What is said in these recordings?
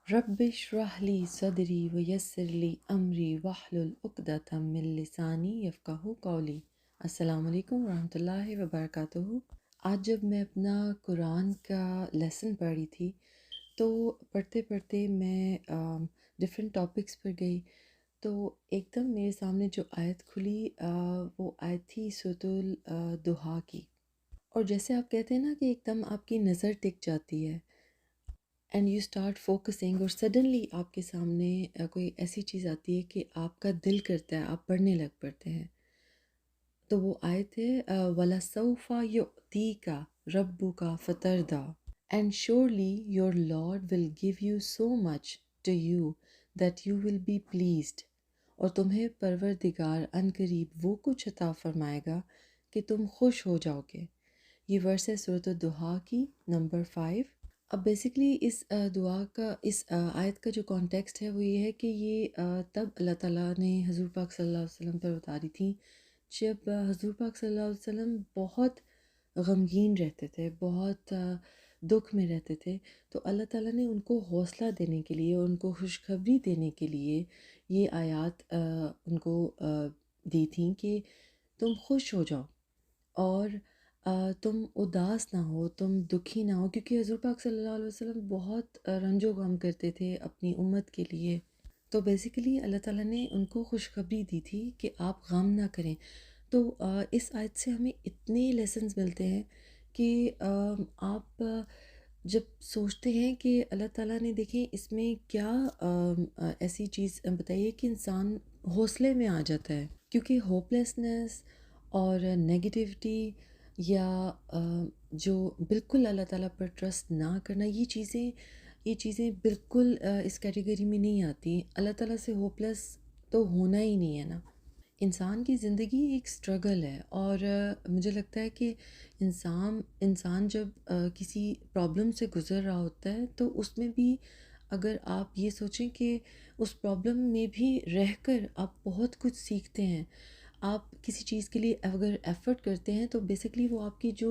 رب اشرح لی صدری ویسر لی امری واحلل عقدۃ من لسانی یفقہوا قولی۔ السلام علیکم ورحمۃ اللہ وبرکاتہ۔ آج جب میں اپنا قرآن کا لیسن پڑھ رہی تھی تو پڑھتے پڑھتے میں ڈفرینٹ ٹاپکس پر گئی، تو ایک دم میرے سامنے جو آیت کھلی وہ آیت تھی سورۃ الضحیٰ کی۔ اور جیسے آپ کہتے ہیں نا کہ ایک دم آپ کی نظر ٹک جاتی ہے اینڈ یو اسٹارٹ فوکسنگ، اور سڈنلی آپ کے سامنے کوئی ایسی چیز آتی ہے کہ آپ کا دل کرتا ہے آپ پڑھنے لگ پڑتے ہیں۔ تو وہ آیت ہے وَلَسَوْفَ يُعْطِيكَ رَبُّكَ فَتَرْضَىٰ and surely your Lord will give you so much to you that you will be pleased، اور تمہیں پروردگار عنقریب وہ کچھ عطا فرمائے گا کہ تم خوش ہو جاؤ گے۔ یہ ورس ہے سورۃ الضحیٰ کی نمبر 5۔ اب بیسکلی اس دعا کا، اس آیت کا جو کانٹیکسٹ ہے وہ یہ ہے کہ یہ تب اللہ تعالیٰ نے حضور پاک صلی اللہ علیہ وسلم پر اتاری تھیں جب حضور پاک صلی اللہ علیہ وسلم بہت غمگین رہتے تھے، بہت دکھ میں رہتے تھے، تو اللہ تعالیٰ نے ان کو حوصلہ دینے کے لیے، ان کو خوشخبری دینے کے لیے یہ آیات ان کو دی تھیں کہ تم خوش ہو جاؤ اور تم اداس نہ ہو، تم دکھی نہ ہو، کیونکہ حضور پاک صلی اللہ علیہ وسلم بہت رنج و غم کرتے تھے اپنی امت کے لیے۔ تو بیسیکلی اللہ تعالیٰ نے ان کو خوشخبری دی تھی کہ آپ غم نہ کریں۔ تو اس آیت سے ہمیں اتنے لیسنز ملتے ہیں کہ آپ جب سوچتے ہیں کہ اللہ تعالیٰ نے، دیکھیں اس میں کیا ایسی چیز بتائیے کہ انسان حوصلے میں آ جاتا ہے، کیونکہ ہوپلیسنس اور نیگیٹیوٹی یا جو بالکل اللہ تعالیٰ پر ٹرسٹ نہ کرنا، یہ چیزیں بالکل اس کیٹیگری میں نہیں آتی۔ اللہ تعالیٰ سے ہوپلیس تو ہونا ہی نہیں ہے نا۔ انسان کی زندگی ایک سٹرگل ہے، اور مجھے لگتا ہے کہ انسان جب کسی پرابلم سے گزر رہا ہوتا ہے تو اس میں بھی اگر آپ یہ سوچیں کہ اس پرابلم میں بھی رہ کر آپ بہت کچھ سیکھتے ہیں، آپ کسی چیز کے لیے اگر ایفرٹ کرتے ہیں تو بیسکلی وہ آپ کی جو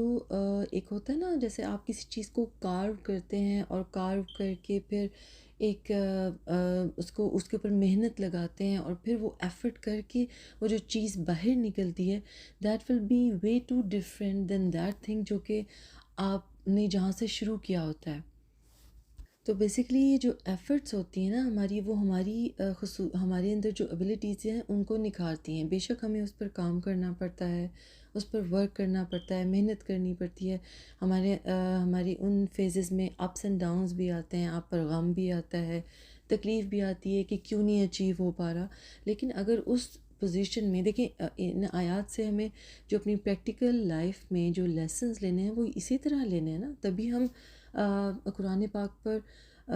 ایک ہوتا ہے نا، جیسے آپ کسی چیز کو کارو کرتے ہیں اور کارو کر کے پھر ایک اس کے اوپر محنت لگاتے ہیں اور پھر وہ ایفرٹ کر کے وہ جو چیز باہر نکلتی ہے، that will be way too different than that thing جو کہ آپ نے جہاں سے شروع کیا ہوتا ہے۔ تو بیسکلی یہ جو ایفرٹس ہوتی ہیں نا ہماری، وہ ہمارے اندر جو ایبلٹیز ہیں ان کو نکھارتی ہیں۔ بے شک ہمیں اس پر کام کرنا پڑتا ہے، اس پر ورک کرنا پڑتا ہے، محنت کرنی پڑتی ہے۔ ہماری ان فیزز میں اپس اینڈ ڈاؤنز بھی آتے ہیں، آپ پر غم بھی آتا ہے، تکلیف بھی آتی ہے کہ کیوں نہیں اچیو ہو پا رہا۔ لیکن اگر اس پوزیشن میں دیکھیں، ان آیات سے ہمیں جو اپنی پریکٹیکل لائف میں جو لیسنز لینے ہیں وہ اسی طرح لینے ہیں نا، تبھی ہم قرآن پاک پر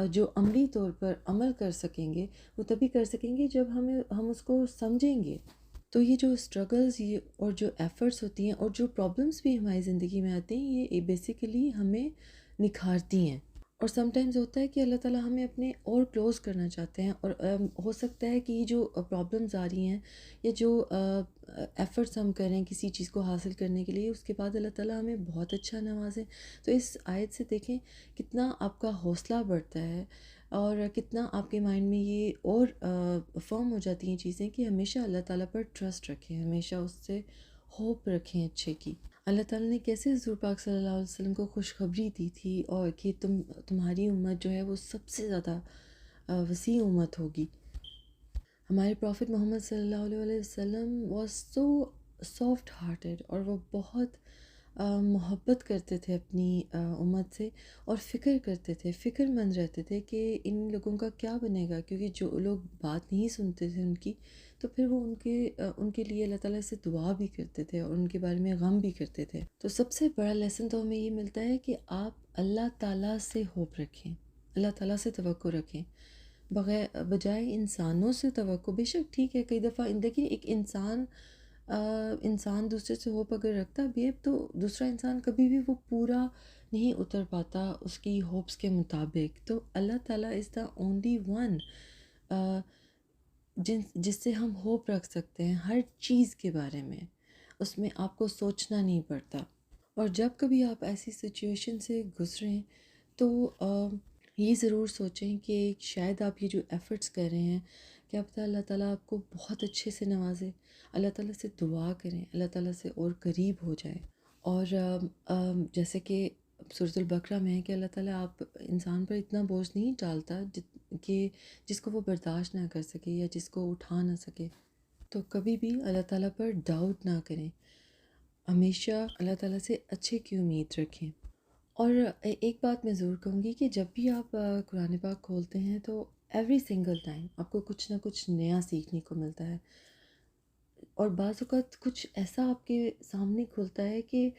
جو عملی طور پر عمل کر سکیں گے، وہ تبھی کر سکیں گے جب ہم اس کو سمجھیں گے۔ تو یہ جو اسٹرگلز اور جو ایفرٹس ہوتی ہیں اور جو پرابلمس بھی ہماری زندگی میں آتے ہیں، یہ بیسیکلی ہمیں نکھارتی ہیں۔ اور سم ٹائمز ہوتا ہے کہ اللہ تعالیٰ ہمیں اپنے اور کلوز کرنا چاہتے ہیں، اور ہو سکتا ہے کہ یہ جو پرابلمز آ رہی ہیں یا جو ایفرٹس ہم کریں کسی چیز کو حاصل کرنے کے لیے، اس کے بعد اللہ تعالیٰ ہمیں بہت اچھا نوازیں۔ تو اس آیت سے دیکھیں کتنا آپ کا حوصلہ بڑھتا ہے اور کتنا آپ کے مائنڈ میں یہ اور فرم ہو جاتی ہیں چیزیں کہ ہمیشہ اللہ تعالیٰ پر ٹرسٹ رکھیں، ہمیشہ اس سے ہوپ رکھیں اچھے کی۔ اللہ تعالیٰ نے کیسے حضور پاک صلی اللہ علیہ وسلم کو خوشخبری دی تھی، اور کہ تمہاری امت جو ہے وہ سب سے زیادہ وسیع امت ہوگی۔ ہمارے پروفٹ محمد صلی اللہ علیہ وسلم واز سو سافٹ ہارٹیڈ، اور وہ بہت محبت کرتے تھے اپنی امت سے، اور فکر کرتے تھے، فکر مند رہتے تھے کہ ان لوگوں کا کیا بنے گا، کیونکہ جو لوگ بات نہیں سنتے تھے ان کی، تو پھر وہ ان کے لیے اللہ تعالیٰ سے دعا بھی کرتے تھے اور ان کے بارے میں غم بھی کرتے تھے۔ تو سب سے بڑا لیسن تو ہمیں یہ ملتا ہے کہ آپ اللہ تعالیٰ سے ہوپ رکھیں، اللہ تعالیٰ سے توقع رکھیں، بجائے انسانوں سے توقع۔ بے شک ٹھیک ہے، کئی دفعہ دیکھیں ایک انسان دوسرے سے ہوپ اگر رکھتا بھی ہے تو دوسرا انسان کبھی بھی وہ پورا نہیں اتر پاتا اس کی ہوپس کے مطابق۔ تو اللہ تعالیٰ از دا اونلی ون جس سے ہم ہوپ رکھ سکتے ہیں ہر چیز کے بارے میں، اس میں آپ کو سوچنا نہیں پڑتا۔ اور جب کبھی آپ ایسی سچویشن سے گزریں تو یہ ضرور سوچیں کہ شاید آپ یہ جو ایفرٹس کر رہے ہیں، کیا پتہ اللہ تعالیٰ آپ کو بہت اچھے سے نوازے۔ اللہ تعالیٰ سے دعا کریں، اللہ تعالیٰ سے اور قریب ہو جائے۔ اور جیسے کہ سورۃ البقرہ میں ہے کہ اللہ تعالیٰ آپ انسان پر اتنا بوجھ نہیں ڈالتا کہ جس کو وہ برداشت نہ کر سکے یا جس کو اٹھا نہ سکے۔ تو کبھی بھی اللہ تعالیٰ پر ڈاؤٹ نہ کریں، ہمیشہ اللہ تعالیٰ سے اچھے کی امید رکھیں۔ اور ایک بات میں ضرور کہوں گی کہ جب بھی آپ قرآن پاک کھولتے ہیں تو ایوری سنگل ٹائم آپ کو کچھ نہ کچھ نیا سیکھنے کو ملتا ہے، اور بعض اوقات کچھ ایسا آپ کے سامنے کھلتا ہے کہ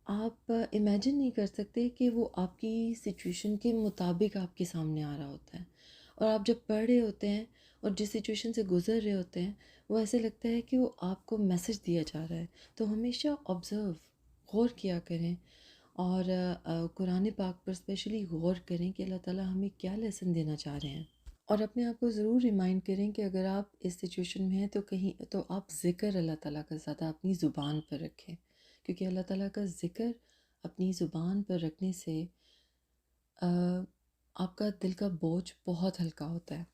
آپ امیجن نہیں کر سکتے کہ وہ آپ کی سچویشن کے مطابق آپ کے سامنے آ رہا ہوتا ہے، اور آپ جب پڑھ رہے ہوتے ہیں اور جس سچویشن سے گزر رہے ہوتے ہیں وہ ایسے لگتا ہے کہ وہ آپ کو میسج دیا جا رہا ہے۔ تو ہمیشہ آبزرو، غور کیا کریں، اور قرآن پاک پر اسپیشلی غور کریں کہ اللہ تعالیٰ ہمیں کیا لیسن دینا چاہ رہے ہیں۔ اور اپنے آپ کو ضرور ریمائنڈ کریں کہ اگر آپ اس سچویشن میں ہیں تو کہیں تو آپ ذکر اللہ تعالیٰ کا زیادہ اپنی زبان پر رکھیں، کیونکہ اللہ تعالیٰ کا ذکر اپنی زبان پر رکھنے سے آپ کا دل کا بوجھ بہت ہلکا ہوتا ہے،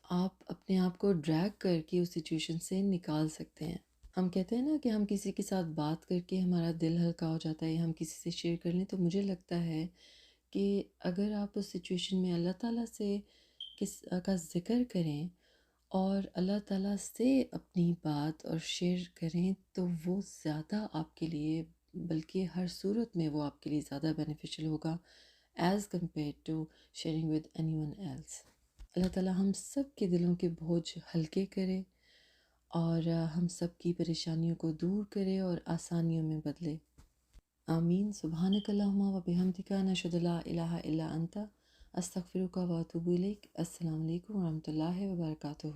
آپ اپنے آپ کو ڈریگ کر کے اس سچویشن سے نکال سکتے ہیں۔ ہم کہتے ہیں نا کہ ہم کسی کے ساتھ بات کر کے ہمارا دل ہلکا ہو جاتا ہے یا ہم کسی سے شیئر کر لیں، تو مجھے لگتا ہے کہ اگر آپ اس سچویشن میں اللہ تعالیٰ سے کا ذکر کریں اور اللہ تعالیٰ سے اپنی بات اور شیئر کریں تو وہ زیادہ آپ کے لیے، بلکہ ہر صورت میں وہ آپ کے لیے زیادہ بینیفیشل ہوگا as compare to sharing with anyone else. اللہ تعالیٰ ہم سب کے دلوں کے بوجھ ہلکے کرے اور ہم سب کی پریشانیوں کو دور کرے اور آسانیوں میں بدلے۔ آمین۔ سبحانک اللہم و بحمدک، نشہد لا الہ الا انت، استغفرک و اتوب الیک۔ السلام علیکم ورحمۃ اللہ وبرکاتہ۔